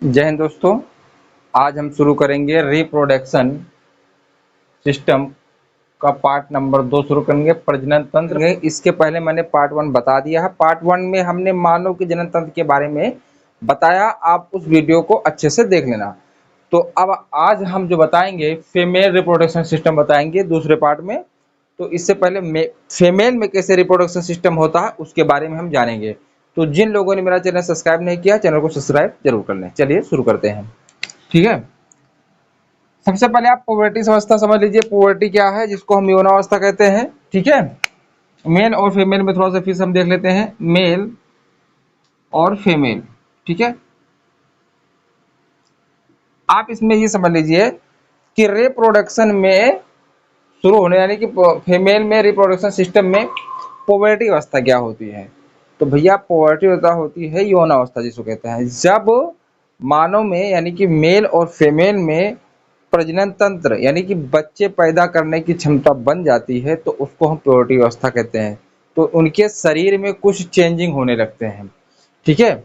जय हिंद दोस्तों। आज हम शुरू करेंगे रिप्रोडक्शन सिस्टम का पार्ट नंबर 2 शुरू करेंगे, प्रजनन तंत्र। इसके पहले मैंने पार्ट 1 बता दिया है। पार्ट 1 में हमने मानव के जनन तंत्र के बारे में बताया, आप उस वीडियो को अच्छे से देख लेना। तो अब आज हम जो बताएंगे फीमेल रिप्रोडक्शन सिस्टम बताएंगे दूसरे पार्ट में। तो इससे पहले फीमेल में कैसे रिप्रोडक्शन सिस्टम होता है उसके बारे में हम जानेंगे। तो जिन लोगों ने मेरा चैनल सब्सक्राइब नहीं किया, चैनल को सब्सक्राइब जरूर कर लें। चलिए शुरू करते हैं। ठीक है, सबसे पहले आप पुबर्टी अवस्था समझ लीजिए। पुबर्टी क्या है, जिसको हम यौनावस्था कहते हैं। ठीक है, मेल और फीमेल में थोड़ा सा फिर हम देख लेते हैं, मेल और फीमेल। ठीक है, आप इसमें ये समझ लीजिए कि रिप्रोडक्शन में शुरू होने यानी कि फीमेल में रिप्रोडक्शन सिस्टम में पुबर्टी अवस्था क्या होती है। तो भैया पुबर्टी अवस्था होती है यौनावस्था, जिसको कहते हैं जब मानव में यानी कि मेल और फीमेल में प्रजनन तंत्र यानी कि बच्चे पैदा करने की क्षमता बन जाती है, तो उसको हम प्यूबर्टी अवस्था कहते हैं। तो उनके शरीर में कुछ चेंजिंग होने लगते हैं। ठीक है,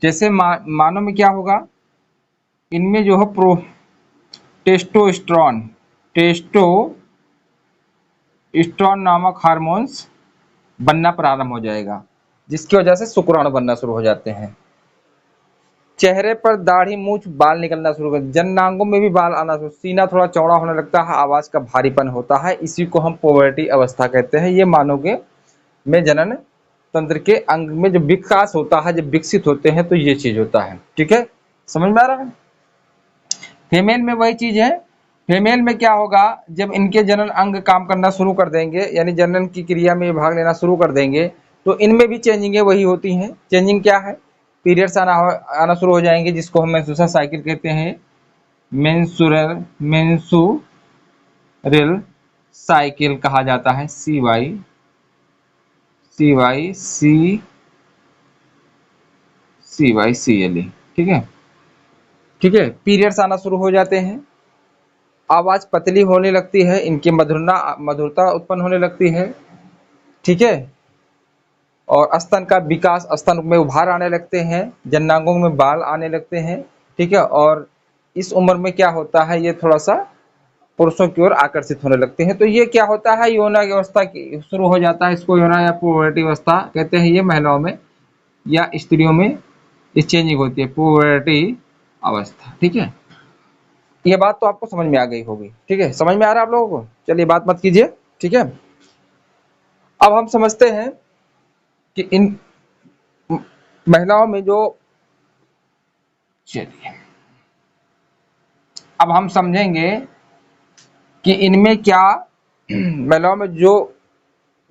जैसे मानव में क्या होगा, इनमें जो है टेस्टोस्टेरोन नामक हार्मोन्स बनना प्रारंभ हो जाएगा, जिसकी वजह से शुक्राणु बनना शुरू हो जाते हैं। चेहरे पर दाढ़ी, मूछ, बाल निकलना शुरू कर, जननांगों में भी बाल आना शुरू, सीना थोड़ा चौड़ा होने लगता है, आवाज का भारीपन होता है। इसी को हम पुबर्टी अवस्था कहते हैं। ये मानव के में जनन तंत्र के अंग में जब विकास होता है, जब विकसित होते हैं, तो ये चीज होता है। ठीक है, समझ में आ रहा है। फीमेल में वही चीज है। फीमेल में क्या होगा, जब इनके जनन अंग काम करना शुरू कर देंगे यानी जनन की क्रिया में भाग लेना शुरू कर देंगे, तो इनमें भी चेंजिंग वही होती हैं। चेंजिंग क्या है, पीरियड्स आना शुरू हो जाएंगे, जिसको हम मेंस्ट्रुअल साइकिल कहते हैं। मेंसुरल साइकिल कहा जाता है, CYCLE। ठीक है, ठीक है, पीरियड्स आना शुरू हो जाते हैं, आवाज पतली होने लगती है, इनकी मधुरता उत्पन्न होने लगती है। ठीक है, और स्तन का विकास, स्तन में उभार आने लगते हैं, जननांगों में बाल आने लगते हैं। ठीक है, और इस उम्र में क्या होता है, ये थोड़ा सा पुरुषों की ओर आकर्षित होने लगते हैं। तो ये क्या होता है, यौना अवस्था की शुरू हो जाता है। इसको यौना या पुबर्टी अवस्था कहते हैं। ये महिलाओं में या स्त्रियों में इस चेंजिंग होती है, पुबर्टी अवस्था। ठीक है, ये बात तो आपको समझ में आ गई होगी। ठीक है, समझ में आ रहा है आप लोगों को। चलिए बात मत कीजिए। ठीक है, अब हम समझते हैं कि इन महिलाओं में जो, चलिए अब हम समझेंगे कि इनमें क्या महिलाओं में जो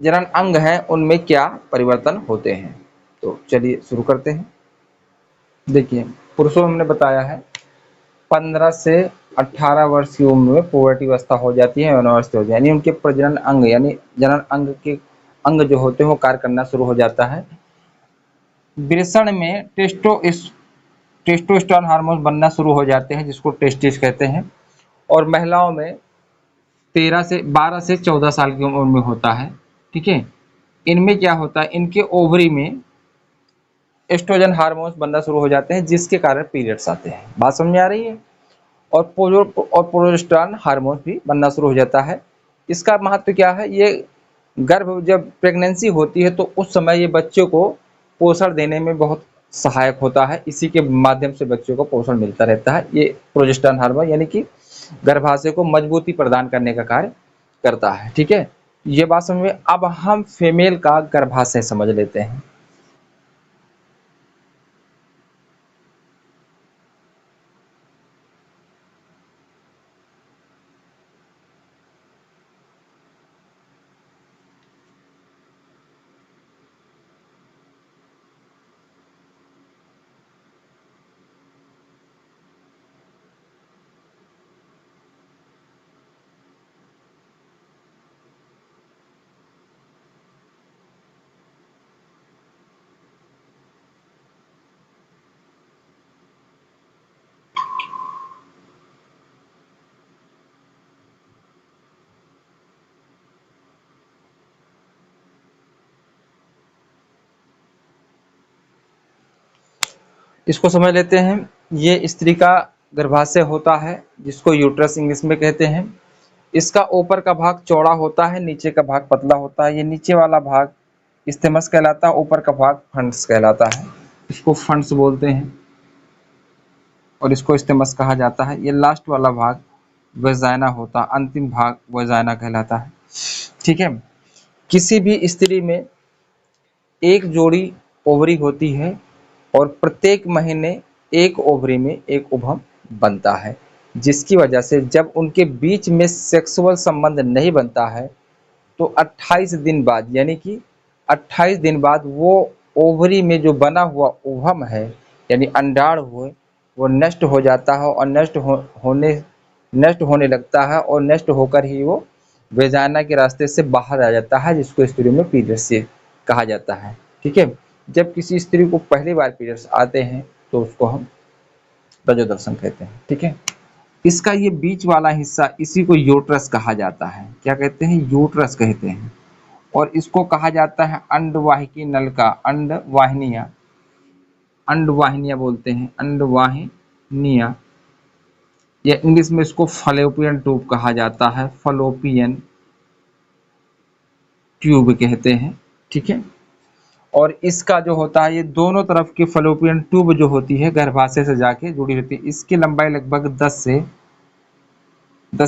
जनन अंग हैं उनमें क्या परिवर्तन होते हैं। तो चलिए शुरू करते हैं। देखिए, पुरुषों में हमने बताया है 15 से 18 वर्ष की उम्र में पुबर्टी अवस्था हो जाती है, यौनावस्था हो जाती है, यानी उनके प्रजनन अंग यानी जनन अंग के अंग जो होते हैं वो कार्य करना शुरू हो जाता है। वृषण में टेस्टोस्टेरोन हार्मोन बनना शुरू हो जाते हैं, जिसको टेस्टिस कहते हैं। और महिलाओं में 12 से 14 साल की उम्र में होता है। ठीक है, इनमें क्या होता है, इनके ओवरी में एस्ट्रोजन हार्मोन्स बनना शुरू हो जाते हैं, जिसके कारण पीरियड्स आते हैं। बात समझ में आ रही है। और प्रोजेस्टेरोन हार्मोन भी बनना शुरू हो जाता है। इसका महत्व क्या है, ये गर्भ जब प्रेगनेंसी होती है तो उस समय ये बच्चों को पोषण देने में बहुत सहायक होता है। इसी के माध्यम से बच्चों को पोषण मिलता रहता है। ये प्रोजेस्टेरोन हार्मोन यानी कि गर्भाशय को मजबूती प्रदान करने का कार्य करता है। ठीक है, ये बात समझ में। अब हम फीमेल का गर्भाशय समझ लेते हैं। इसको समझ लेते हैं। ये स्त्री का गर्भाशय होता है जिसको यूट्रस इंग्लिश में कहते हैं। इसका ऊपर का भाग चौड़ा होता है, नीचे का भाग पतला होता है। ये नीचे वाला भाग इस्थेमस कहलाता है, ऊपर का भाग फंड्स कहलाता है। इसको फंड्स बोलते हैं और इसको इस्थेमस कहा जाता है। ये लास्ट वाला भाग वेजाइना होता है, अंतिम भाग वेजाइना कहलाता है। ठीक है। किसी भी स्त्री में एक जोड़ी ओवरी होती है और प्रत्येक महीने एक ओवरी में एक उभम बनता है, जिसकी वजह से जब उनके बीच में सेक्सुअल संबंध नहीं बनता है तो 28 दिन बाद, यानी कि 28 दिन बाद वो ओवरी में जो बना हुआ उभम है यानी अंडाणु हुए वो नष्ट हो जाता है और नष्ट होने लगता है और नष्ट होकर ही वो वेजाइना के रास्ते से बाहर आ जाता है, जिसको स्त्रियों में पीरियड्स कहा जाता है। ठीक है। जब किसी स्त्री को पहली बार पीरियड्स आते हैं तो उसको हम रजोदर्शन कहते हैं। ठीक है। इसका ये बीच वाला हिस्सा, इसी को यूट्रस कहा जाता है। क्या कहते हैं? यूट्रस कहते हैं। और इसको कहा जाता है अंडवाहिकी नलिका, अंडवाहिनियां बोलते हैं, अंडवाहिनियां, या इंग्लिश में इसको फलोपियन ट्यूब कहा जाता है, फलोपियन ट्यूब कहते हैं। ठीक है। और इसका जो होता है, ये दोनों तरफ की फलोपियन ट्यूब जो होती है गर्भाशय से जाके जुड़ी होती है। इसकी लंबाई लगभग 10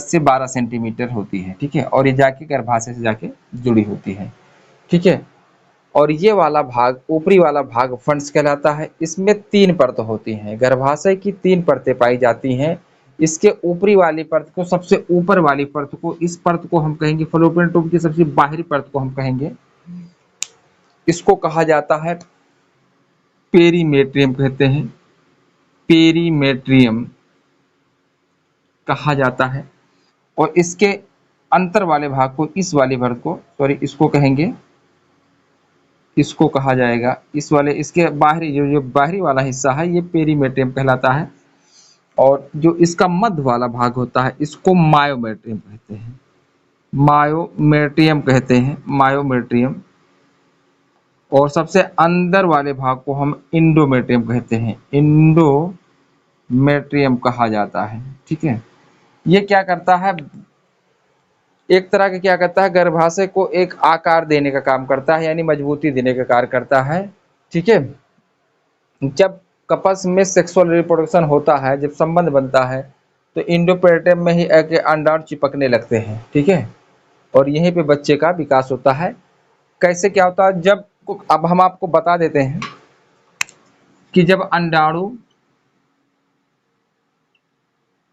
से 12 सेंटीमीटर होती है। ठीक है। और ये जाके गर्भाशय से जाके जुड़ी होती है। ठीक है। और ये वाला भाग, ऊपरी वाला भाग फंड्स कहलाता है। इसमें 3 परत होती हैं। गर्भाशय की 3 परतें पाई जाती हैं। इसके ऊपरी वाली परत को, सबसे ऊपर वाली परत को, इस परत को हम कहेंगे फलोपियन ट्यूब की सबसे बाहरी परत को हम कहेंगे, इसको कहा जाता है पेरीमेट्रियम कहते हैं, पेरीमेट्रियम कहा जाता है। और इसके अंतर वाले भाग को, इस वाली परत को, सॉरी, इसको कहेंगे, इसको कहा जाएगा, इस वाले, इसके बाहरी जो बाहरी वाला हिस्सा है ये पेरीमेट्रियम कहलाता है। और जो इसका मध्य वाला भाग होता है इसको मायोमेट्रियम कहते हैं, मायोमेट्रियम कहते हैं, मायोमेट्रियम। और सबसे अंदर वाले भाग को हम इंडोमेट्रियम कहते हैं, इंडोमेट्रियम कहा जाता है। ठीक है। ये क्या करता है? एक तरह का क्या करता है, गर्भाशय को एक आकार देने का काम करता है, यानी मजबूती देने का कार्य करता है। ठीक है। जब कपल्स में सेक्सुअल रिप्रोडक्शन होता है, जब संबंध बनता है, तो इंडोमेट्रियम में ही एक अंडाणु चिपकने लगते हैं। ठीक है। और यहीं पे बच्चे का विकास होता है। कैसे क्या होता है? जब, अब हम आपको बता देते हैं कि जब अंडाणु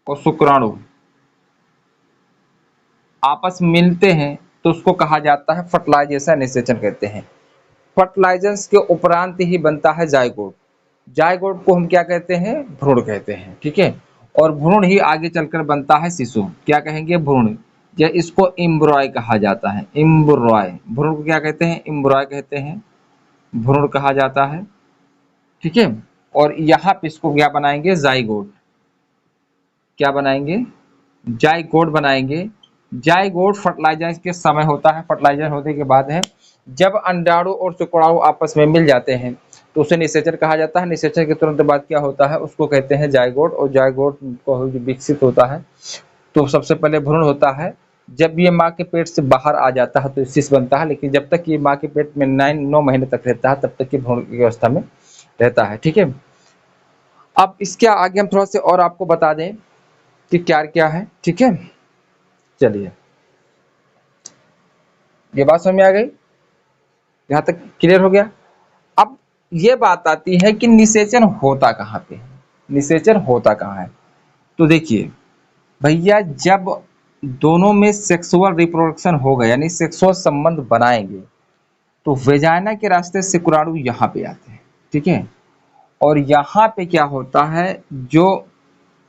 और शुक्राणु आपस में मिलते हैं तो उसको कहा जाता है फर्टिलाइजेशन, निषेचन कहते हैं। फर्टिलाइजेशन के उपरांत ही बनता है जायगोट। जायगोट को हम क्या कहते हैं? भ्रूण कहते हैं। ठीक है। और भ्रूण ही आगे चलकर बनता है शिशु। क्या कहेंगे? भ्रूण। या इसको एम्ब्रॉय कहा जाता है, एम्ब्रॉय। भ्रूण को क्या कहते हैं? एम्ब्रॉय कहते हैं, भ्रूण कहा जाता है। ठीक है। और यहाँ पे इसको क्या बनाएंगे? जाइगोट। क्या बनाएंगे? जाइगोट बनाएंगे। जाइगोट फर्टिलाइजेशन के समय होता है, फर्टिलाइजेशन होने के बाद है। जब अंडाणु और शुक्राणु आपस में मिल जाते हैं तो उसे निषेचन कहा जाता है। निषेचन के तुरंत बाद क्या होता है? उसको कहते हैं जाइगोट। और जाइगोट को विकसित होता है तो सबसे पहले भ्रूण होता है। जब ये माँ के पेट से बाहर आ जाता है तो शिशु बनता है, लेकिन जब तक ये माँ के पेट में 9 महीने तक रहता है तब तक ये भ्रूण की अवस्था में रहता है। ठीक है। अब इसके आगे हम थोड़ा सा और आपको बता दें कि क्या क्या है। ठीक है। चलिए, ये बात समझ में आ गई? यहाँ तक क्लियर हो गया? अब ये बात आती है कि निषेचन होता कहाँ पे है, निषेचन होता कहाँ है? तो देखिए भैया, जब दोनों में सेक्सुअल रिप्रोडक्शन होगा यानी सेक्सुअल संबंध बनाएंगे तो वेजाइना के रास्ते से शुक्राणु यहाँ पे आते हैं। ठीक है। और यहाँ पे क्या होता है, जो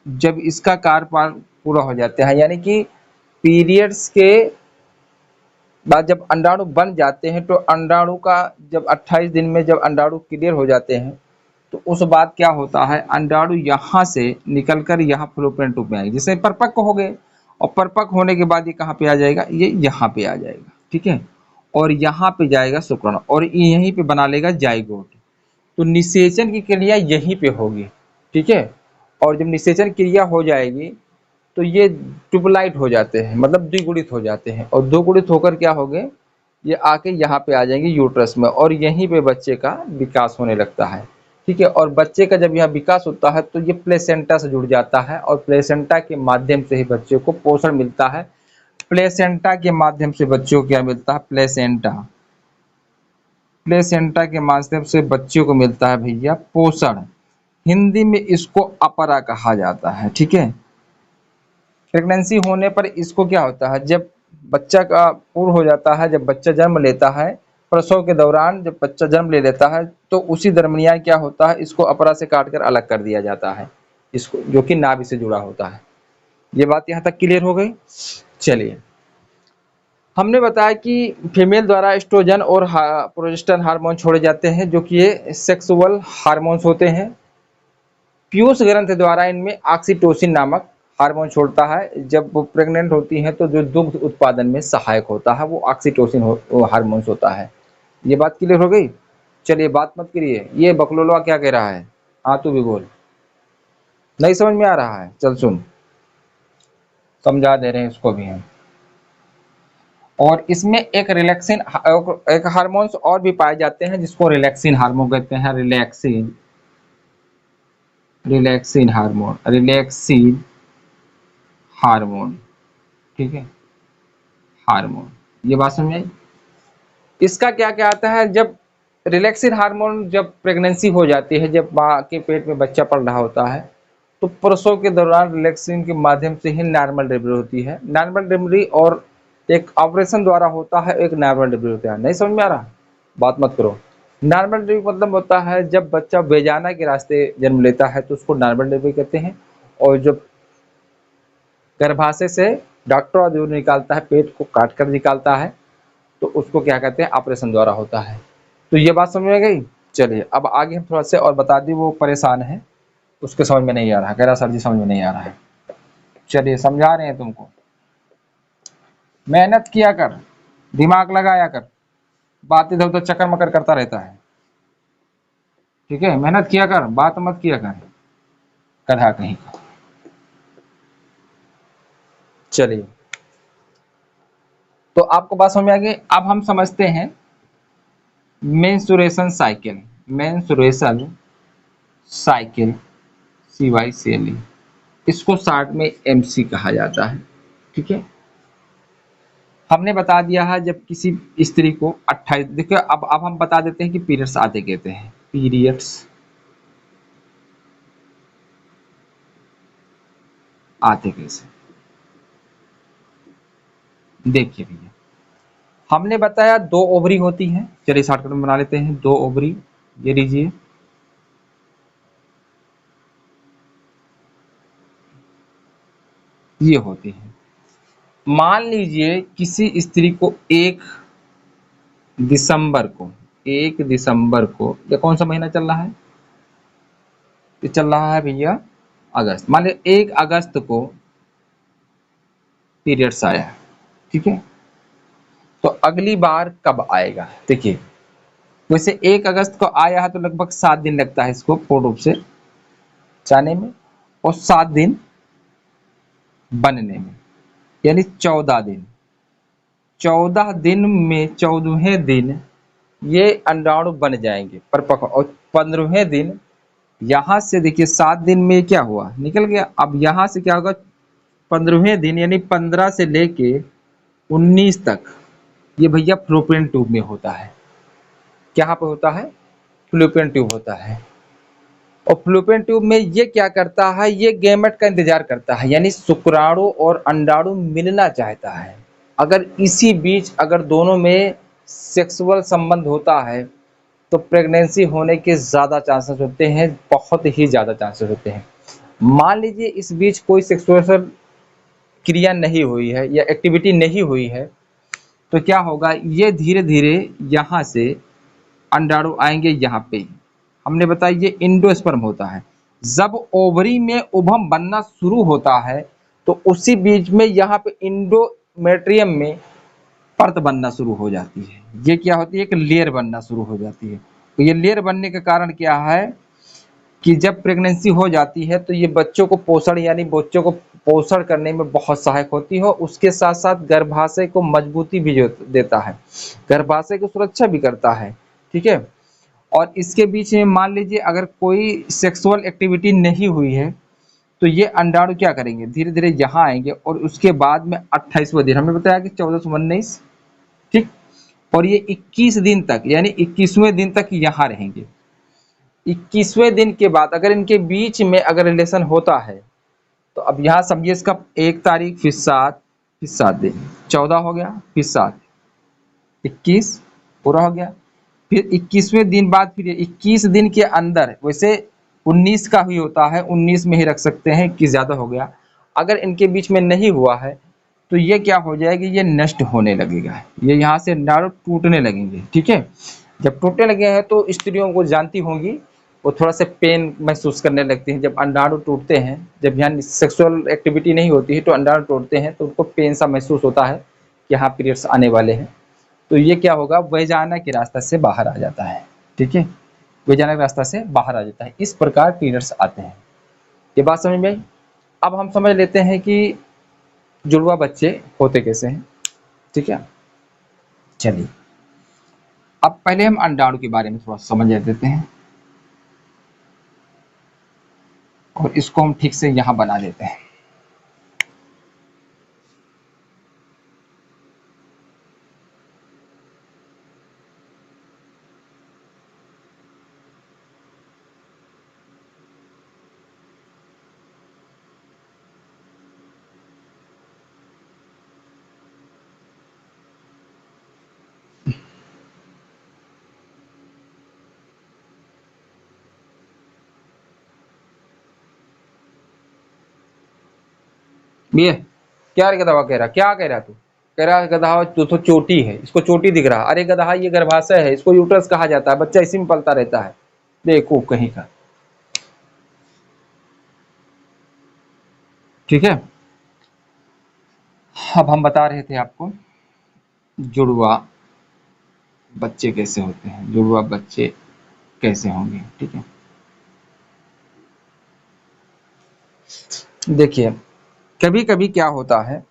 जब इसका कार्य पूरा हो जाता है, यानी कि पीरियड्स के बाद जब अंडाणु बन जाते हैं तो अंडाणु का जब 28 दिन में जब अंडाणु क्लियर हो जाते हैं तो उस बाद क्या होता है, अंडाणु यहाँ से निकलकर यहाँ फलोपियन ट्यूब में आएगी, जिससे परिपक्व हो गए। और परिपक्व होने के बाद ये कहाँ पे आ जाएगा? ये यहाँ पे आ जाएगा। ठीक है। और यहाँ पे जाएगा शुक्राणु और यहीं पे बना लेगा जाइगोट। तो निषेचन की क्रिया यहीं पे होगी। ठीक है। और जब निषेचन क्रिया हो जाएगी तो ये ट्यूबलाइट हो जाते हैं, मतलब द्विगुणित हो जाते हैं, और द्विगुणित होकर क्या हो गए, ये आके यहाँ पे आ जाएंगे यूट्रस में, और यहीं पे बच्चे का विकास होने लगता है। ठीक है, और बच्चे का जब यहाँ विकास होता है तो ये प्लेसेंटा से जुड़ जाता है, और प्लेसेंटा के माध्यम से ही बच्चे को पोषण मिलता है। प्लेसेंटा के माध्यम से बच्चों को क्या मिलता है, प्लेसेंटा, प्लेसेंटा के माध्यम से बच्चों को मिलता है भैया पोषण। हिंदी में इसको अपरा कहा जाता है। ठीक है, प्रेगनेंसी होने पर इसको क्या होता है, जब बच्चा का पूर्ण हो जाता है, जब बच्चा जन्म लेता है, प्रसव के दौरान जब बच्चा जन्म ले लेता है तो उसी दरमियान क्या होता है, इसको अपरा से काट कर अलग कर दिया जाता है, इसको, जो कि नाभि से जुड़ा होता है। ये बात यहाँ तक क्लियर हो गई। चलिए, हमने बताया कि फीमेल द्वारा एस्ट्रोजन और प्रोजेस्टेरोन हार्मोन छोड़े जाते हैं, जो कि ये सेक्सुअल हार्मोन्स होते हैं। पीयूष ग्रंथि द्वारा इनमें ऑक्सीटोसिन नामक हार्मोन छोड़ता है। जब वो प्रेग्नेंट होती हैं तो जो दुग्ध उत्पादन में सहायक होता है वो ऑक्सीटोसिन हार्मोन्स होता है। ये बात क्लियर हो गई। चलिए, बात मत करिए, ये बकलोलवा क्या कह रहा है, हाँ तू भी बोल, नहीं समझ में आ रहा है, चल सुन, समझा दे रहे हैं इसको भी हम। और इसमें एक रिलैक्सिन, एक हार्मोन्स और भी पाए जाते हैं जिसको रिलैक्सिन हार्मोन कहते हैं, relaxin, relaxin hormone, relaxin hormone. ठीक है, हार्मोन, ये बात समझ आई। इसका क्या क्या आता है, जब रिलैक्सिन हार्मोन, जब प्रेगनेंसी हो जाती है, जब माँ के पेट में बच्चा पल रहा होता है, तो प्रसव के दौरान रिलैक्सिन के माध्यम से ही नॉर्मल डिलीवरी होती है। नॉर्मल डिलीवरी और एक ऑपरेशन द्वारा होता है, एक नॉर्मल डिलीवरी होता है। नहीं समझ में आ रहा, बात मत करो। नॉर्मल डिलीवरी मतलब होता है जब बच्चा बेजाना के रास्ते जन्म लेता है तो उसको नॉर्मल डिलीवरी कहते हैं, और जब गर्भाशय से डॉक्टर जो निकालता है, पेट को काट कर निकालता है, तो उसको क्या कहते हैं, ऑपरेशन द्वारा होता है। तो ये बात समझ में गई। चलिए, अब आगे हम थोड़ा से और बता दी, वो परेशान है, उसके समझ में नहीं आ रहा, कह रहा सर जी समझ में नहीं आ रहा है। चलिए, समझा रहे हैं तुमको, मेहनत किया कर, दिमाग लगाया कर, बात इधर उधर चक्कर मकर करता रहता है। ठीक है, मेहनत किया कर, बात मत किया कर, गधा कहीं का। चलिए, तो आपको बात समझ में आ गई। अब हम समझते हैं menstruation cycle, menstruation cycle, CYCLE, इसको शॉर्ट में MC कहा जाता है। ठीक है, हमने बता दिया है जब किसी स्त्री को 28, देखिए अब हम बता देते हैं कि पीरियड्स आते कहते हैं, पीरियड्स आते कैसे। देखिए भैया, हमने बताया 2 ओवरी होती हैं, चलिए शॉर्टकट में बना लेते हैं, 2 ओवरी, ये लीजिए, ये होती है। मान लीजिए किसी स्त्री को 1 दिसंबर को, 1 दिसंबर को, ये कौन सा महीना चल रहा है, ये चल रहा है भैया अगस्त, मान लीजिए 1 अगस्त को पीरियड्स आया। ठीक है, तो अगली बार कब आएगा, देखिए वैसे 1 अगस्त को आया है तो लगभग 7 दिन लगता है इसको पूर्ण रूप से जाने में, और 7 दिन बनने में, यानी 14 दिन। 14 दिन में 14वें दिन ये अंडाणु बन जाएंगे परिपक्व, और 15वें दिन यहाँ से देखिए 7 दिन में क्या हुआ, निकल गया। अब यहाँ से क्या होगा, 15वें दिन यानी 15 से लेके 19 तक ये भैया फ्लोपियन ट्यूब में होता है। क्या पे होता है, फ्लोपियन ट्यूब होता है। और फ्लोपियन ट्यूब में ये क्या करता है, ये गैमेट का इंतजार करता है, यानी शुक्राणु और अंडाणु मिलना चाहता है। अगर इसी बीच अगर दोनों में सेक्सुअल संबंध होता है तो प्रेगनेंसी होने के ज़्यादा चांसेस होते हैं, बहुत ही ज़्यादा चांसेस होते हैं। मान लीजिए इस बीच कोई सेक्सुअल क्रिया नहीं हुई है या एक्टिविटी नहीं हुई है, तो क्या होगा, ये धीरे धीरे यहाँ से अंडाणु आएंगे यहाँ पे। हमने बताया ये इंडोस्पर्म होता है। जब ओवरी में उभम बनना शुरू होता है तो उसी बीच में यहाँ पे इंडोमेट्रियम में परत बनना शुरू हो जाती है। ये क्या होती है, एक लेयर बनना शुरू हो जाती है। तो ये लेयर बनने का कारण क्या है, कि जब प्रेगनेंसी हो जाती है तो ये बच्चों को पोषण यानी बच्चों को पोषण करने में बहुत सहायक होती है, उसके साथ साथ गर्भाशय को मजबूती भी देता है, गर्भाशय की सुरक्षा भी करता है। ठीक है, और इसके बीच में मान लीजिए अगर कोई सेक्सुअल एक्टिविटी नहीं हुई है तो ये अंडाणु क्या करेंगे, धीरे धीरे यहाँ आएंगे और उसके बाद में 28वें दिन, हमने बताया कि 1419, ठीक, और ये 21 दिन तक यानी 21वें दिन तक यहाँ रहेंगे। 21वें दिन के बाद अगर इनके बीच में अगर रिलेशन होता है तो अब यहाँ समझिए इसका 1 तारीख फिर 7 फिर 7 दिन, 14 हो गया, फिर 7, 21 पूरा हो गया, फिर 21वें दिन बाद फिर 21 दिन के अंदर, वैसे 19 का ही होता है, 19 में ही रख सकते हैं, 21 ज़्यादा हो गया। अगर इनके बीच में नहीं हुआ है तो ये क्या हो जाएगी, ये नष्ट होने लगेगा, ये यहाँ से अंडाणु टूटने लगेंगे। ठीक है, जब टूटने लगे हैं तो स्त्रियों को जानती होंगी वो थोड़ा सा पेन महसूस करने लगती हैं जब अंडाणु टूटते हैं, जब यहाँ सेक्सुअल एक्टिविटी नहीं होती है तो अंडाणु टूटते हैं तो उनको पेन सा महसूस होता है कि हाँ पीरियड्स आने वाले हैं, तो ये क्या होगा, वैजाना के रास्ता से बाहर आ जाता है। ठीक है, वैजाना के रास्ता से बाहर आ जाता है, इस प्रकार पीरियड्स आते हैं। ये बात समझ में आई। अब हम समझ लेते हैं कि जुड़वा बच्चे होते कैसे हैं। ठीक है, चलिए अब पहले हम अंडाणु के बारे में थोड़ा समझ लेते हैं और इसको हम ठीक से यहाँ बना लेते हैं। ये क्या रे गधा कह रहा, क्या कह रहा तू, कह रहा गधा तू तो चोटी है, इसको चोटी दिख रहा, अरे गधा ये गर्भाशय है, इसको यूट्रस कहा जाता है, बच्चा इसी में पलता रहता है, देखो कहीं का। ठीक है, अब हम बता रहे थे आपको जुड़वा बच्चे कैसे होते हैं, जुड़वा बच्चे कैसे होंगे। ठीक है, देखिए कभी कभी क्या होता है,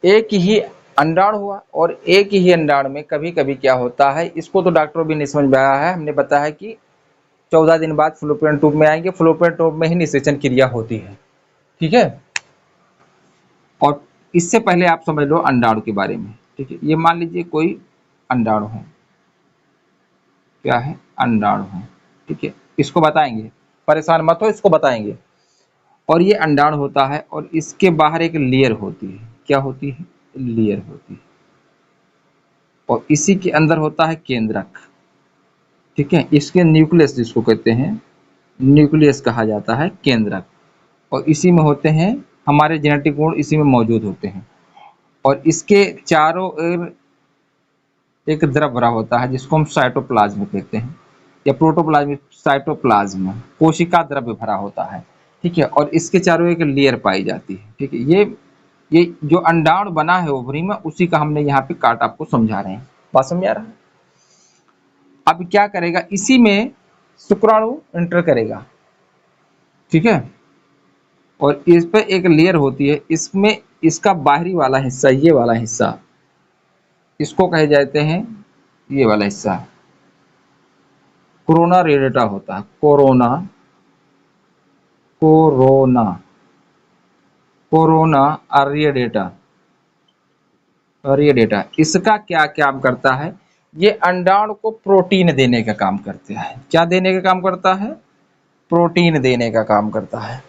एक ही अंडाणु हुआ और एक ही अंडाणु में कभी कभी क्या होता है, इसको तो डॉक्टरों भी नहीं समझ में आया है, हमने बताया कि 14 दिन बाद फ्लोपियन ट्यूब में आएंगे, फ्लोपियन ट्यूब में ही निषेचन क्रिया होती है। ठीक है, और इससे पहले आप समझ लो अंडाणु के बारे में। ठीक है, ये मान लीजिए कोई अंडाणु है, क्या है, अंडाणु है। ठीक है, इसको बताएंगे, परेशान मत हो, इसको बताएंगे। और ये अंडाणु होता है और इसके बाहर एक लेयर होती है, क्या होती है, लेयर होती है, और इसी के अंदर होता है केंद्रक। ठीक है, इसके न्यूक्लियस जिसको कहते हैं, न्यूक्लियस कहा जाता है केंद्रक, और इसी में होते हैं हमारे जेनेटिक गुण, इसी में मौजूद होते हैं। और इसके चारों ओर एक द्रव भरा होता है जिसको हम साइटोप्लाज्म कहते हैं, या प्रोटोप्लाज्म, साइटोप्लाज्म कोशिका द्रव्य भरा होता है। ठीक है, और इसके चारों एक लेयर पाई जाती है। ठीक है, ये जो अंडाणु बना है ओवरी में, उसी का हमने यहाँ पे काट आपको समझा रहे हैं, बात समझ आ रहा है। अब क्या करेगा, इसी में शुक्राणु एंटर करेगा। ठीक है, और इस पे एक लेयर होती है, इसमें इसका बाहरी वाला हिस्सा, ये वाला हिस्सा, इसको कहे जाते हैं, ये वाला हिस्सा कोरोना रेडिएटा होता है, corona corona corona radiata, radiata इसका क्या काम करता है, ये अंडाणु को प्रोटीन देने का काम करता है। क्या देने का काम करता है, प्रोटीन देने का काम करता है।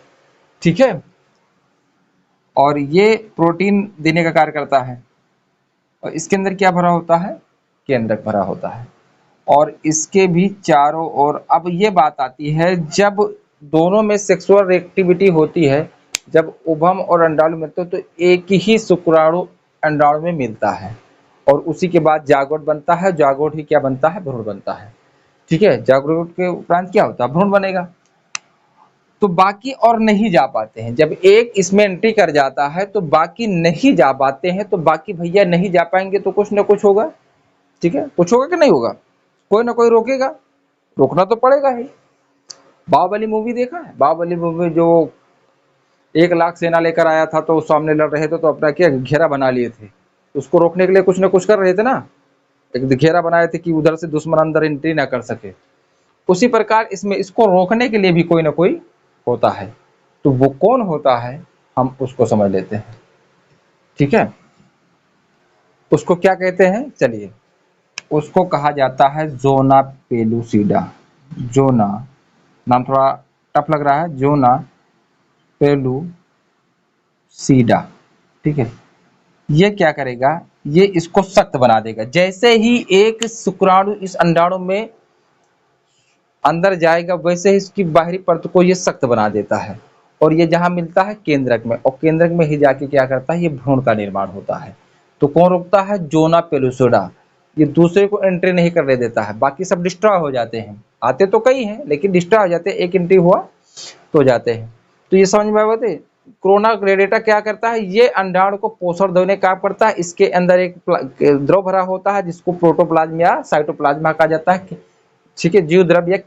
ठीक है, और ये प्रोटीन देने का कार्य करता है, और इसके अंदर क्या भरा होता है, केंद्रक भरा होता है, और इसके भी चारों ओर। अब ये बात आती है, जब दोनों में सेक्सुअल एक्टिविटी होती है, जब उभम और अंडाणु मिलते हैं तो एक ही शुक्राणु अंडाणु में मिलता है, और उसी के बाद जागोट बनता है, जागोट ही क्या बनता है, भ्रूण बनता है। ठीक है, जागोट के उपरांत क्या होता है, भ्रूण बनेगा। तो बाकी और नहीं जा पाते हैं, जब एक इसमें एंट्री कर जाता है तो बाकी नहीं जा पाते हैं, तो बाकी भैया नहीं जा पाएंगे तो कुछ ना कुछ होगा। ठीक है, कुछ होगा कि नहीं होगा, कोई ना कोई रोकेगा, रोकना तो पड़ेगा ही। बाहुबली मूवी देखा है? बाहुबली मूवी जो 1 लाख सेना लेकर आया था, तो सामने लड़ रहे थे तो अपना क्या घेरा बना लिए थे, उसको रोकने के लिए कुछ न कुछ कर रहे थे ना, एक घेरा बनाए थे कि उधर से दुश्मन अंदर एंट्री ना कर सके। उसी प्रकार इसमें इसको रोकने के लिए भी कोई ना कोई होता है, तो वो कौन होता है हम उसको समझ लेते हैं। ठीक है, उसको क्या कहते हैं, चलिए उसको कहा जाता है ज़ोना पेलुसिडा। ज़ोना नाम थोड़ा टफ लग रहा है, ज़ोना पेलुसिडा। ठीक है, ये क्या करेगा, ये इसको सख्त बना देगा। जैसे ही एक शुक्राणु इस अंडाणु में अंदर जाएगा, वैसे ही इसकी बाहरी परत को ये सख्त बना देता है, और ये जहां मिलता है केंद्रक में, और केंद्रक में ही जाके क्या करता है, ये भ्रूण का निर्माण होता है। तो कौन रोकता है, ज़ोना पेलुसिडा। ये दूसरे को एंट्री नहीं करने देता है, बाकी सब डिस्ट्रॉय हो जाते हैं। आते तो कई हैं लेकिन डिस्ट्रॉय हो जाते हैं, एक एंट्री हुआ तो जाते हैं। तो ये समझ में आया बात है। कोरोना ग्रेडेटा क्या करता है, ये अंडाणु को पोषण देने का काम करता है। इसके अंदर एक द्रव भरा होता है जिसको प्रोटोप्लाज्म या साइटोप्लाज्मा कहा जाता है। ठीक है, जीव द्रव्य या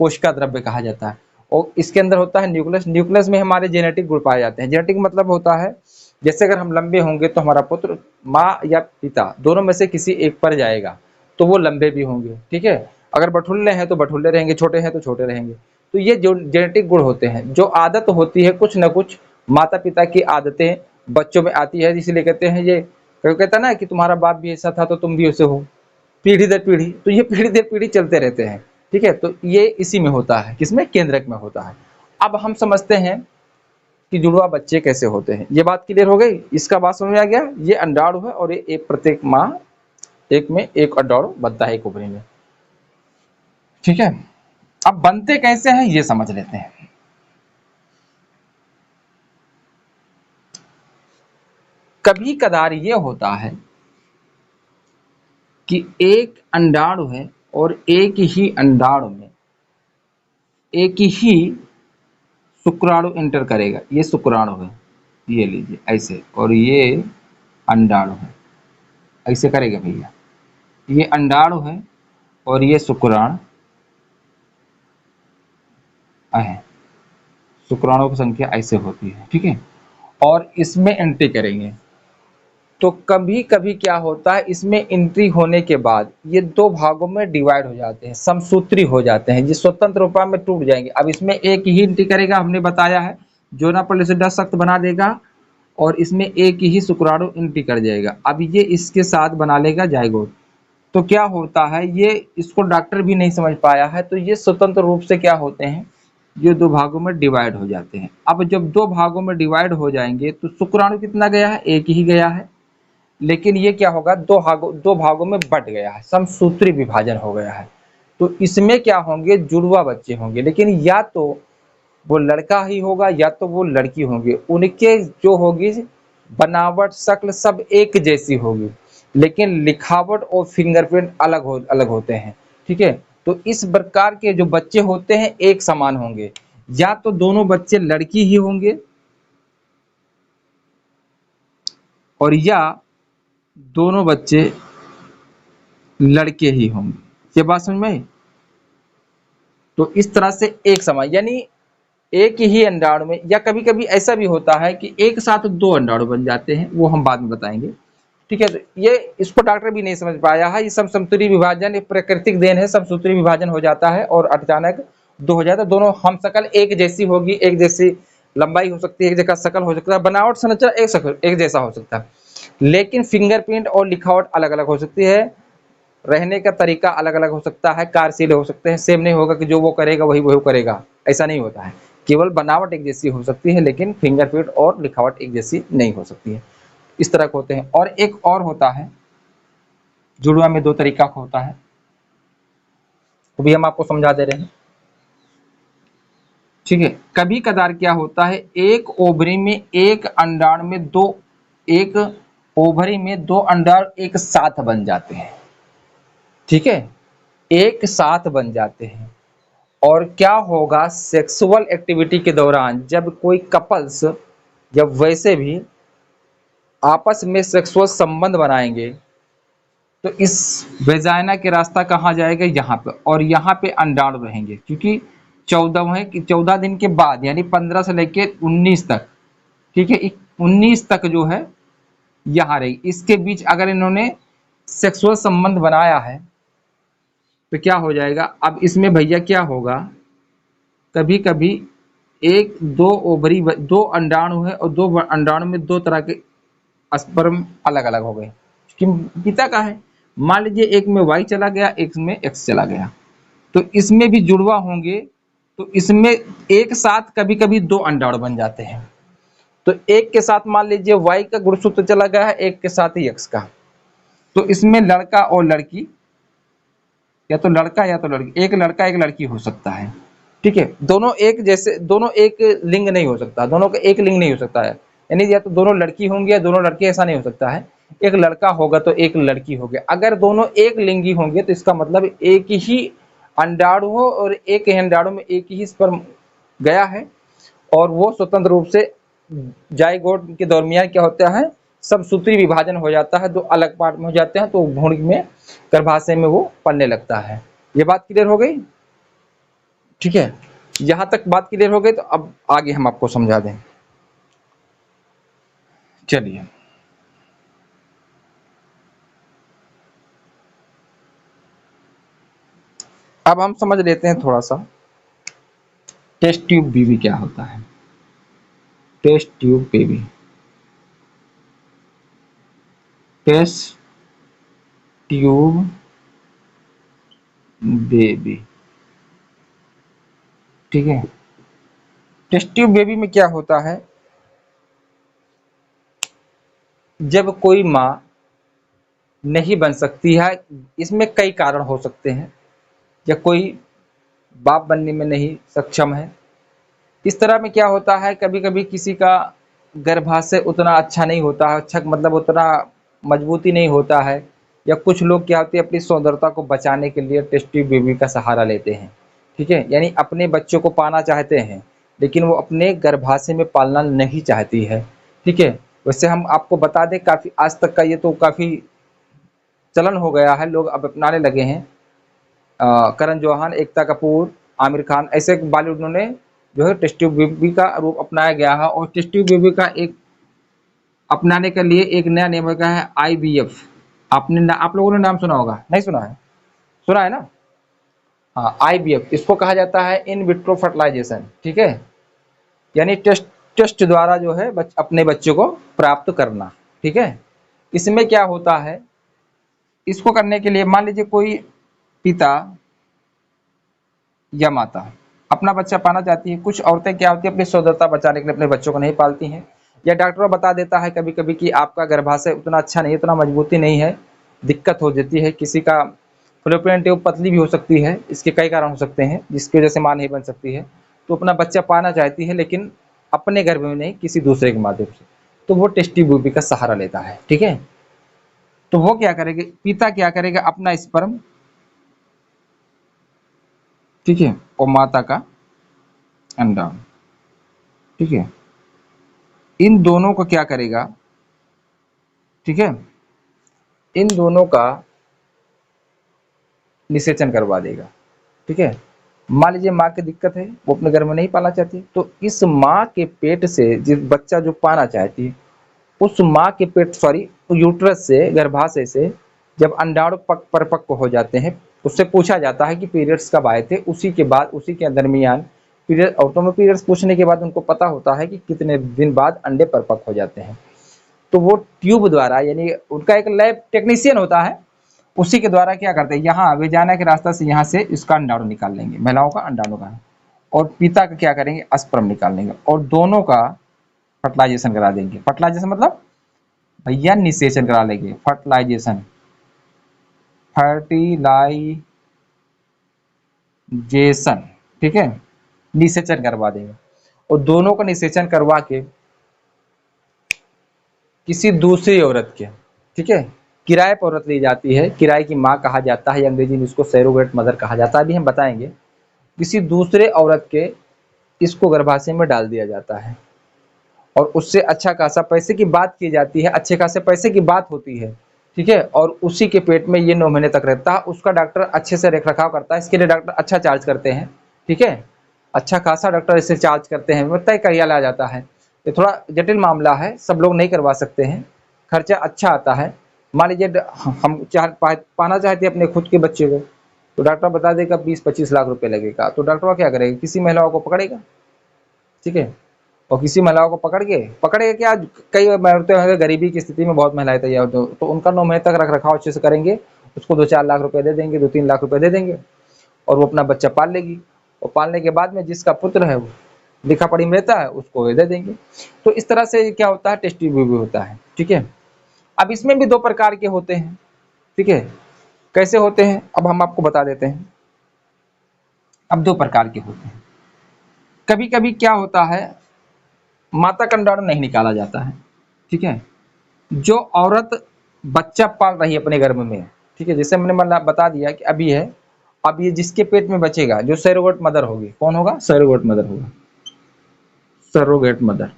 कोशिका द्रव्य कहा जाता है। और इसके अंदर होता है न्यूक्लियस। न्यूक्लियस में हमारे जेनेटिक गुण पाए जाते हैं। जेनेटिक मतलब होता है, जैसे अगर हम लंबे होंगे तो हमारा पुत्र माँ या पिता दोनों में से किसी एक पर जाएगा तो वो लंबे भी होंगे। ठीक है, अगर बठुल्ले हैं तो बठुल्ले रहेंगे, छोटे हैं तो छोटे रहेंगे। तो ये जो जेनेटिक गुण होते हैं, जो आदत होती है, कुछ ना कुछ माता पिता की आदतें बच्चों में आती है, इसीलिए कहते हैं ये कहता ना कि तुम्हारा बाप भी ऐसा था तो तुम भी ऐसे हो, पीढ़ी दर पीढ़ी। तो ये पीढ़ी दर पीढ़ी चलते रहते हैं। ठीक है, तो ये इसी में होता है, किसमें, केंद्रक में होता है। अब हम समझते हैं कि जुड़वा बच्चे कैसे होते हैं। ये बात क्लियर हो गई, इसका बात समझ में आ गया। ये अंडाणु है और ये एक प्रत्येक माँ एक में एक अंडाणु बनता है एक ओवरी में। ठीक है, अब बनते कैसे हैं ये समझ लेते हैं। कभी कदार ये होता है कि एक अंडाणु है और एक ही अंडाणु में एक ही शुक्राणु इंटर करेगा। ये शुक्राणु है, ये लीजिए ऐसे, और ये अंडाणु है, ऐसे करेगा भैया। ये अंडाणु है और ये शुक्राणु है। शुक्राणुओं की संख्या ऐसे होती है। ठीक है, और इसमें एंट्री करेंगे तो कभी कभी क्या होता है, इसमें एंट्री होने के बाद ये दो भागों में डिवाइड हो जाते हैं, समसूत्री हो जाते हैं, ये स्वतंत्र रूप में टूट जाएंगे। अब इसमें एक ही एंट्री करेगा, हमने बताया है, ज़ोना पेलुसिडा सख्त बना देगा, और इसमें एक ही शुक्राणु एंट्री कर जाएगा। अब ये इसके साथ बना लेगा जाइगोट। तो क्या होता है, ये इसको डॉक्टर भी नहीं समझ पाया है, तो ये स्वतंत्र रूप से क्या होते हैं, ये दो भागों में डिवाइड हो जाते हैं। अब जब दो भागों में डिवाइड हो जाएंगे तो शुक्राणु कितना गया है, एक ही गया है, लेकिन ये क्या होगा, दो भागों में बट गया है, समसूत्री विभाजन हो गया है। तो इसमें क्या होंगे, जुड़वा बच्चे होंगे, लेकिन या तो वो लड़का ही होगा या तो वो लड़की होंगे। उनके जो होगी बनावट, शक्ल सब एक जैसी होगी, लेकिन लिखावट और फिंगरप्रिंट अलग होते हैं। ठीक है, तो इस प्रकार के जो बच्चे होते हैं एक समान होंगे, या तो दोनों बच्चे लड़की ही होंगे और या दोनों बच्चे लड़के ही होंगे। ये बात समझ में आई? तो इस तरह से एक समान, यानी एक ही अंडाणु में, या कभी कभी ऐसा भी होता है कि एक साथ दो अंडाणु बन जाते हैं, वो हम बाद में बताएंगे। ठीक है, तो ये इसको डॉक्टर भी नहीं समझ पाया है। ये समसूत्री विभाजन एक प्राकृतिक देन है, समसूत्री विभाजन हो जाता है और अचानक दो हो जाता है। दोनों हम शकल एक जैसी होगी, एक जैसी लंबाई हो सकती है, एक जगह शकल हो सकता है, बनावट संरचना एक जैसा हो सकता है, लेकिन फिंगरप्रिंट और लिखावट अलग अलग हो सकती है। रहने का तरीका अलग अलग हो सकता है, कार्यशील हो सकते हैं। सेम नहीं होगा कि जो वो करेगा वही वो करेगा, ऐसा नहीं होता है। केवल बनावट एक जैसी हो सकती है, लेकिन फिंगरप्रिंट और लिखावट एक जैसी नहीं हो सकती है। इस तरह के होते हैं। और एक और होता है, जुड़वा में दो तरीका का होता है, वो भी हम आपको समझा दे रहे हैं। ठीक है, कभी कदार क्या होता है, एक ओवरी में एक अंडाणु में दो, एक ओवरी में दो अंडाणु एक साथ बन जाते हैं। ठीक है, एक साथ बन जाते हैं, और क्या होगा, सेक्सुअल एक्टिविटी के दौरान जब कोई कपल्स जब वैसे भी आपस में सेक्सुअल संबंध बनाएंगे तो इस वेजाइना के रास्ता कहाँ जाएगा, यहाँ पे, और यहाँ पे अंडाणु रहेंगे, क्योंकि 14 दिन के बाद यानी 15 से लेके 19 तक, ठीक है, 19 तक जो है यहाँ रहेगी। इसके बीच अगर इन्होंने सेक्सुअल संबंध बनाया है तो क्या हो जाएगा, अब इसमें भैया क्या होगा, कभी कभी एक दो ओवरी, दो अंडाणु है और दो अंडाणु में दो तरह के स्पर्म अलग अलग हो गए, क्योंकि पिता का है। मान लीजिए एक में वाई चला गया, एक में एक्स चला गया, तो इसमें भी जुड़वा होंगे, तो इसमें एक साथ कभी कभी दो अंडाणु बन जाते हैं। तो एक के साथ मान लीजिए वाई का गुणसूत्र चला गया है, एक के साथ ही एक्स का, तो इसमें लड़का और लड़की, या तो लड़का या तो लड़की, एक लड़का एक लड़की हो सकता है, ठीक है। दोनों एक जैसे, दोनों एक लिंग नहीं हो सकता, दोनों का एक लिंग नहीं हो सकता है, यानी या तो दोनों लड़की होंगे या दोनों लड़के, ऐसा नहीं हो सकता है। एक लड़का होगा तो एक लड़की होगी। अगर दोनों एक लिंगी होंगे तो इसका मतलब एक ही अंडाणु हो और एक ही अंडाणु में एक ही स्पर्म गया है, और वो स्वतंत्र रूप से जाइगोट के दरमियान क्या होता है, सब सूत्री विभाजन हो जाता है, दो अलग पार्ट में हो जाते हैं, तो भ्रूण में, गर्भाशय में वो पलने लगता है। ये बात क्लियर हो गई, ठीक है। यहां तक बात क्लियर हो गई, तो अब आगे हम आपको समझा दें। चलिए, अब हम समझ लेते हैं थोड़ा सा टेस्ट ट्यूब बेबी क्या होता है। Test tube baby, test tube baby, ठीक है। टेस्ट ट्यूब बेबी में क्या होता है, जब कोई माँ नहीं बन सकती है, इसमें कई कारण हो सकते हैं, या कोई बाप बनने में नहीं सक्षम है, इस तरह में क्या होता है, कभी कभी किसी का गर्भाशय उतना अच्छा नहीं होता है, अच्छा मतलब उतना मजबूती नहीं होता है, या कुछ लोग क्या होते हैं अपनी सुंदरता को बचाने के लिए टेस्ट ट्यूब बेबी का सहारा लेते हैं, ठीक है। यानी अपने बच्चों को पाना चाहते हैं, लेकिन वो अपने गर्भाशय में पालना नहीं चाहती है, ठीक है। वैसे हम आपको बता दें, काफ़ी आज तक का ये तो काफ़ी चलन हो गया है, लोग अब अपनाने लगे हैं। करण जौहर, एकता कपूर, आमिर खान, ऐसे बॉलीवुड ने जो है टेस्ट ट्यूब बेबी का रूप अपनाया गया है। और टेस्ट ट्यूब बेबी का एक अपनाने के लिए एक नया नेम का है IVF। आप लोगों ने नाम सुना होगा, नहीं सुना है? सुना है ना? हाँ, IVF इसको कहा जाता है इन विट्रो फर्टिलाइजेशन, ठीक है। यानी टेस्ट द्वारा जो है अपने बच्चों को प्राप्त करना, ठीक है। इसमें क्या होता है, इसको करने के लिए मान लीजिए कोई पिता या माता अपना बच्चा पाना चाहती है। कुछ औरतें क्या होती है, अपनी सुंदरता बचाने के लिए अपने बच्चों को नहीं पालती हैं, या डॉक्टर बता देता है कभी कभी कि आपका गर्भाशय उतना अच्छा नहीं है, उतना मजबूती नहीं है, दिक्कत हो जाती है। किसी का फ्लोपियन ट्यूब पतली भी हो सकती है, इसके कई कारण हो सकते हैं जिसकी वजह से माँ नहीं बन सकती है, तो अपना बच्चा पाना चाहती है लेकिन अपने गर्भ में नहीं, किसी दूसरे के माध्यम से, तो वो टेस्ट ट्यूब बेबी का सहारा लेता है, ठीक है। तो वो क्या करेगा, पिता क्या करेगा, अपना स्पर्म, ठीक है, और माता का अंडा, ठीक है, इन दोनों को क्या करेगा, ठीक है, इन दोनों का निषेचन करवा देगा, ठीक है। मान लीजिए माँ की दिक्कत है, वो अपने घर में नहीं पालना चाहती, तो इस माँ के पेट से जिस बच्चा जो पाना चाहती है, उस माँ के पेट, सॉरी, यूट्रस से, गर्भाशय से जब अंडाणु परिपक्व हो जाते हैं, उससे पूछा जाता है कि पीरियड्स कब आए थे। उसी के बाद, उसी के दरमियान पीरियड, औरतों में पीरियड्स पूछने के बाद उनको पता होता है कि कितने दिन बाद अंडे परिपक्व हो जाते हैं। तो वो ट्यूब द्वारा, यानी उनका एक लैब टेक्नीशियन होता है, उसी के द्वारा क्या करते हैं, यहाँ वेजाइना के रास्ता से यहाँ से इसका अंडाणु निकाल लेंगे, महिलाओं का अंडाणु का, और पिता का क्या करेंगे, स्पर्म निकाल लेंगे, और दोनों का फर्टिलाइजेशन करा देंगे। फर्टिलाइजेशन मतलब भैया निषेचन करा लेंगे, फर्टिलाइजेशन, फर्टिलाइजेशन, ठीक है, निषेचन करवा देंगे। और दोनों का निषेचन करवा के किसी दूसरी औरत के, ठीक है, किराए पर औरत ली जाती है, किराए की माँ कहा जाता है, अंग्रेजी में इसको सैरोगेट मदर कहा जाता है, अभी हम बताएंगे। किसी दूसरे औरत के इसको गर्भाशय में डाल दिया जाता है, और उससे अच्छा खासा पैसे की बात की जाती है, अच्छे खासे पैसे की बात होती है, ठीक है, और उसी के पेट में ये 9 महीने तक रहता है। उसका डॉक्टर अच्छे से रख रखाव करता है, इसके लिए डॉक्टर अच्छा चार्ज करते हैं। ठीक है, अच्छा खासा डॉक्टर इससे चार्ज करते हैं, तय करिया आ जाता है। ये थोड़ा जटिल मामला है, सब लोग नहीं करवा सकते हैं, खर्चा अच्छा आता है। मान लीजिए हम पाना चाहते हैं अपने खुद के बच्चे को, तो डॉक्टर बता देगा 20-25 लाख रुपए लगेगा, तो डॉक्टर क्या करेगा, किसी महिलाओं को पकड़ेगा। ठीक है, और किसी महिलाओं को पकड़ेगा क्या, कई औरतें हैं गरीबी की स्थिति में बहुत महिलाएं तैयार होती तो उनका 9 महीने तक रख रखाव अच्छे से करेंगे, उसको 2-4 लाख रुपए दे देंगे, 2-3 लाख रुपए दे देंगे, और वो अपना बच्चा पाल लेगी। और पालने के बाद में जिसका पुत्र है वो लिखा पढ़ी में रहता है, उसको दे देंगे। तो इस तरह से क्या होता है, टेस्ट ट्यूब भी होता है। ठीक है, अब इसमें भी 2 प्रकार के होते हैं। ठीक है, कैसे होते हैं अब हम आपको बता देते हैं। अब 2 प्रकार के होते हैं। कभी कभी क्या होता है, माता का अंडाणु नहीं निकाला जाता है। ठीक है, जो औरत बच्चा पाल रही है अपने गर्भ में, ठीक है, जैसे मैंने बता दिया कि अभी है, अब ये जिसके पेट में बचेगा जो सरोगेट मदर होगी, कौन होगा, सरोगेट मदर होगा, सरोगेट मदर,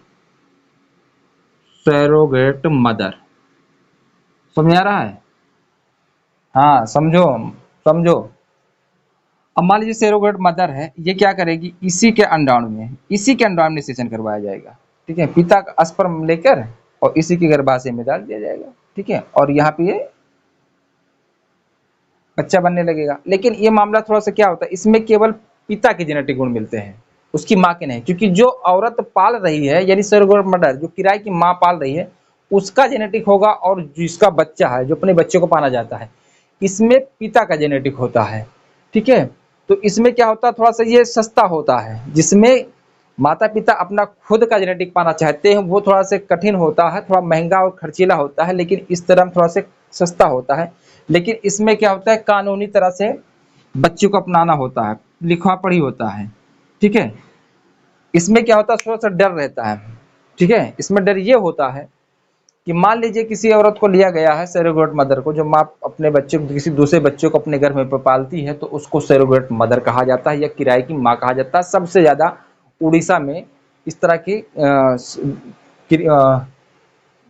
सरोगेट मदर। समझ आ रहा है, हाँ समझो समझो। अब मान लीजिए सरोगेट मदर है, ये क्या करेगी, इसी के अंडाणु में, इसी के अंडाणु में निषेचन करवाया जाएगा। ठीक है, पिता का स्पर्म लेकर और इसी के गर्भाशय में डाल दिया जाएगा। ठीक है, और यहाँ पे ये बच्चा बनने लगेगा। लेकिन ये मामला थोड़ा सा क्या होता है, इसमें केवल पिता के जेनेटिक गुण मिलते हैं, उसकी माँ के नहीं, क्योंकि जो औरत पाल रही है यानी सरोगेट मदर, जो किराए की माँ पाल रही है, उसका जेनेटिक होगा, और जिसका बच्चा है जो अपने बच्चे को पाना जाता है, इसमें पिता का जेनेटिक होता है। ठीक है, तो इसमें क्या होता है, थोड़ा सा ये सस्ता होता है, जिसमें माता पिता अपना खुद का जेनेटिक पाना चाहते हैं वो थोड़ा सा कठिन होता है, थोड़ा महंगा और खर्चीला होता है, लेकिन इस तरह थोड़ा सा सस्ता होता है। लेकिन इसमें क्या होता है, कानूनी तरह से बच्चों को अपनाना होता है, लिखा पढ़ी होता है। ठीक है, इसमें क्या होता है, थोड़ा सा डर रहता है। ठीक है, इसमें डर ये होता है कि मान लीजिए किसी औरत को लिया गया है, सरोगेट मदर को, जो माँ अपने बच्चे को किसी दूसरे बच्चे को अपने घर में पालती है, तो उसको सरोगेट मदर कहा जाता है या किराए की माँ कहा जाता है। सबसे ज़्यादा उड़ीसा में इस तरह की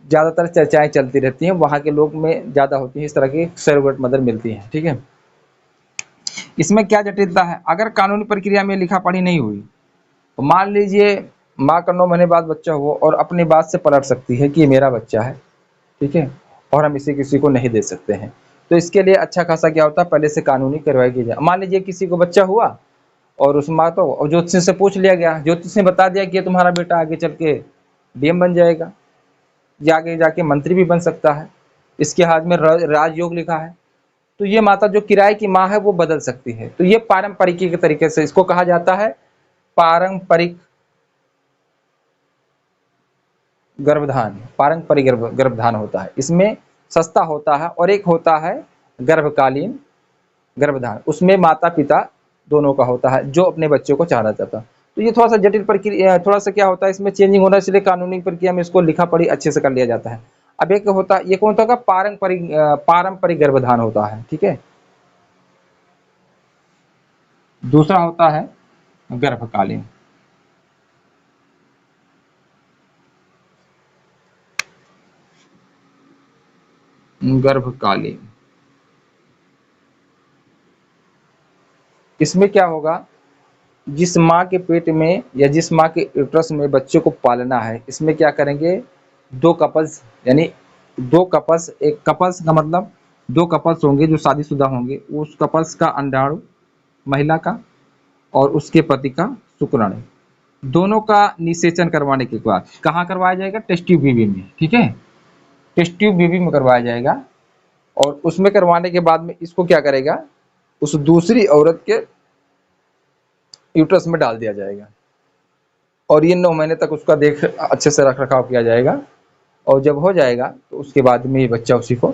ज़्यादातर चर्चाएं चलती रहती हैं, वहाँ के लोग में ज़्यादा होती है इस तरह की सरोगेट मदर मिलती है। ठीक है, इसमें क्या जटिलता है, अगर कानूनी प्रक्रिया में लिखा पढ़ी नहीं हुई तो मान लीजिए माँ का 9 महीने बाद बच्चा हुआ और अपनी बात से पलट सकती है कि ये मेरा बच्चा है। ठीक है, और हम इसे किसी को नहीं दे सकते हैं। तो इसके लिए अच्छा खासा क्या होता है, पहले से कानूनी कार्रवाई की जाए। मान लीजिए किसी को बच्चा हुआ और उस माँ तो, और ज्योतिष से पूछ लिया गया, ज्योतिष ने बता दिया कि ये तुम्हारा बेटा आगे चल के डीएम बन जाएगा या आगे जाके मंत्री भी बन सकता है, इसके हाथ में राजयोग लिखा है, तो ये माता जो किराए की माँ है वो बदल सकती है। तो ये पारंपरिक के तरीके से इसको कहा जाता है पारंपरिक गर्भधान। पारंपरिक गर्भधान होता है, इसमें सस्ता होता है, और एक होता है गर्भकालीन गर्भधान, उसमें माता पिता दोनों का होता है जो अपने बच्चों को चाहना चाहता। तो ये थोड़ा सा जटिल प्रक्रिया, थोड़ा सा क्या होता है, इसमें चेंजिंग होना, इसलिए कानूनी प्रक्रिया में इसको लिखा पढ़ी अच्छे से कर लिया जाता है। अब एक होता है, ये कौन होता है, पारंपरिक गर्भधान होता है। ठीक है, दूसरा होता है गर्भकालीन। गर्भकालीन, इसमें क्या होगा, जिस माँ के पेट में या जिस माँ के यूट्रस में बच्चे को पालना है, इसमें क्या करेंगे, 2 कपल्स, यानी 2 कपल्स, एक कपल्स का मतलब 2 कपल्स होंगे जो शादीशुदा होंगे, उस कपल्स का अंडाणु महिला का और उसके पति का शुक्राणु, दोनों का निषेचन करवाने के बाद कहाँ करवाया जाएगा, टेस्ट ट्यूब बीबी में। ठीक है, टेस्ट ट्यूब बीबी में करवाया जाएगा, और उसमें करवाने के बाद में इसको क्या करेगा, उस दूसरी औरत के यूट्रस में डाल दिया जाएगा, और ये 9 महीने तक उसका अच्छे से रख रखाव किया जाएगा, और जब हो जाएगा तो उसके बाद में ये बच्चा उसी को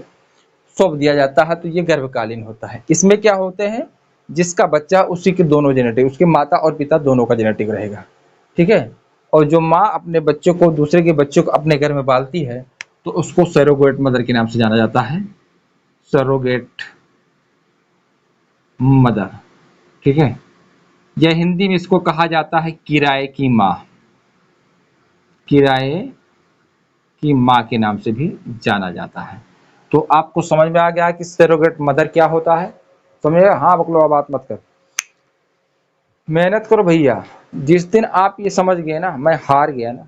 सौंप दिया जाता है। तो ये गर्भकालीन होता है। इसमें क्या होते हैं, जिसका बच्चा उसी के दोनों जेनेटिक, उसके माता और पिता दोनों का जेनेटिक रहेगा। ठीक है, और जो माँ अपने बच्चों को, दूसरे के बच्चों को अपने घर में पालती है, तो उसको सरोगेट मदर के नाम से जाना जाता है, सरोगेट मदर। ठीक है, या हिंदी में इसको कहा जाता है किराए की माँ, किराए की माँ के नाम से भी जाना जाता है। तो आपको समझ में आ गया कि सरोगेट मदर क्या होता है? समझ गए? हाँ बकलो बात मत कर, मेहनत करो भैया। जिस दिन आप ये समझ गए ना मैं हार गया ना,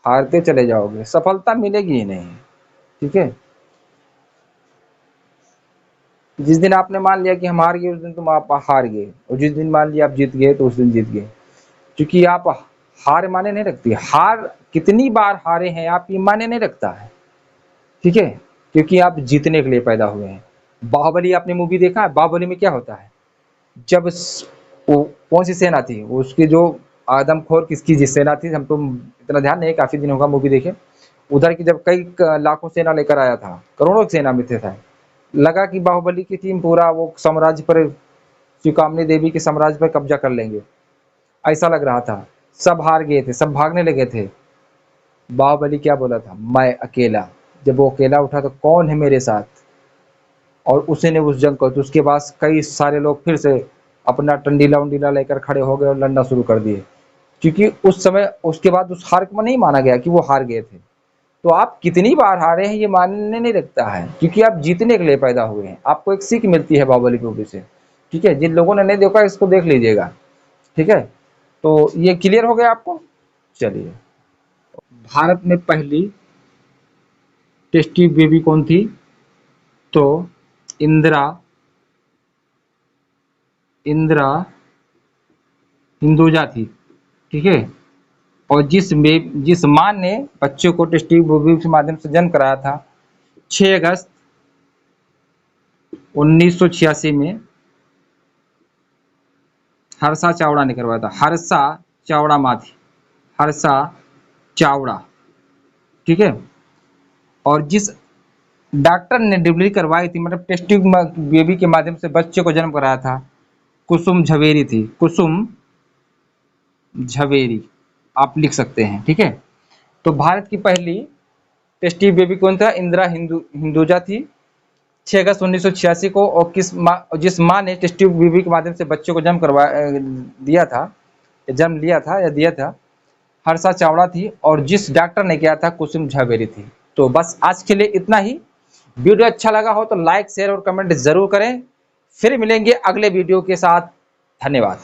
हारते चले जाओगे, सफलता मिलेगी ही नहीं। ठीक है, जिस दिन आपने मान लिया कि हम हार गए उस दिन तुम आप हार गए, और जिस दिन मान लिया आप जीत गए तो उस दिन जीत गए। क्योंकि आप हार माने नहीं रखती, हार कितनी बार हारे हैं आप ये माने नहीं रखता है। ठीक है, क्योंकि आप जीतने के लिए पैदा हुए हैं। बाहुबली आपने मूवी देखा है? बाहुबली में क्या होता है, जब वो कौन सी सेना थी, वो उसकी जो आदमखोर किसकी जिस सेना थी, हम तो इतना ध्यान नहीं, काफी दिन होगा मूवी देखे। उधर की जब कई लाखों सेना लेकर आया था, करोड़ों की सेना में थे, लगा कि बाहुबली की टीम पूरा वो साम्राज्य पर, चिकामनी देवी के साम्राज्य पर कब्जा कर लेंगे, ऐसा लग रहा था। सब हार गए थे, सब भागने लगे थे। बाहुबली क्या बोला था, मैं अकेला। जब वो अकेला उठा तो कौन है मेरे साथ, और उसी ने उस जंग को, तो उसके बाद कई सारे लोग फिर से अपना टंडीला उंडीला लेकर खड़े हो गए और लड़ना शुरू कर दिए। क्योंकि उस समय उसके बाद उस हार को नहीं माना गया कि वो हार गए थे। तो आप कितनी बार हारे हैं ये मानने नहीं रखता है, क्योंकि आप जीतने के लिए पैदा हुए हैं। आपको एक सीख मिलती है बाहुबली की मूवी से। ठीक है, जिन लोगों ने नहीं देखा इसको देख लीजिएगा। ठीक है, तो ये क्लियर हो गया आपको। चलिए, भारत में पहली टेस्टी बेबी कौन थी? तो इंदिरा इंदिरा हिंदुजा थी। ठीक है, और जिस माँ ने बच्चों को टेस्टी बेबी के माध्यम से जन्म कराया था 6 अगस्त 1986 में, हर्षा चावड़ा ने करवाया था। हर्षा चावड़ा माँ थी, हर्षा चावड़ा। ठीक है, और जिस डॉक्टर ने डिलीवरी करवाई थी, मतलब टेस्ट ट्यूब बेबी के माध्यम से बच्चे को जन्म कराया था, कुसुम झवेरी थी। कुसुम झवेरी आप लिख सकते हैं। ठीक है, तो भारत की पहली टेस्टी बेबी कौन था? इंदिरा हिंदुजा थी, 6 अगस्त 1986 को। और जिस माँ ने टेस्ट ट्यूब बेबी के माध्यम से बच्चों को जन्म लिया था या दिया था, हर्षा चावड़ा थी। और जिस डॉक्टर ने किया था कुसुम झावेरी थी। तो बस आज के लिए इतना ही। वीडियो अच्छा लगा हो तो लाइक शेयर और कमेंट जरूर करें। फिर मिलेंगे अगले वीडियो के साथ। धन्यवाद।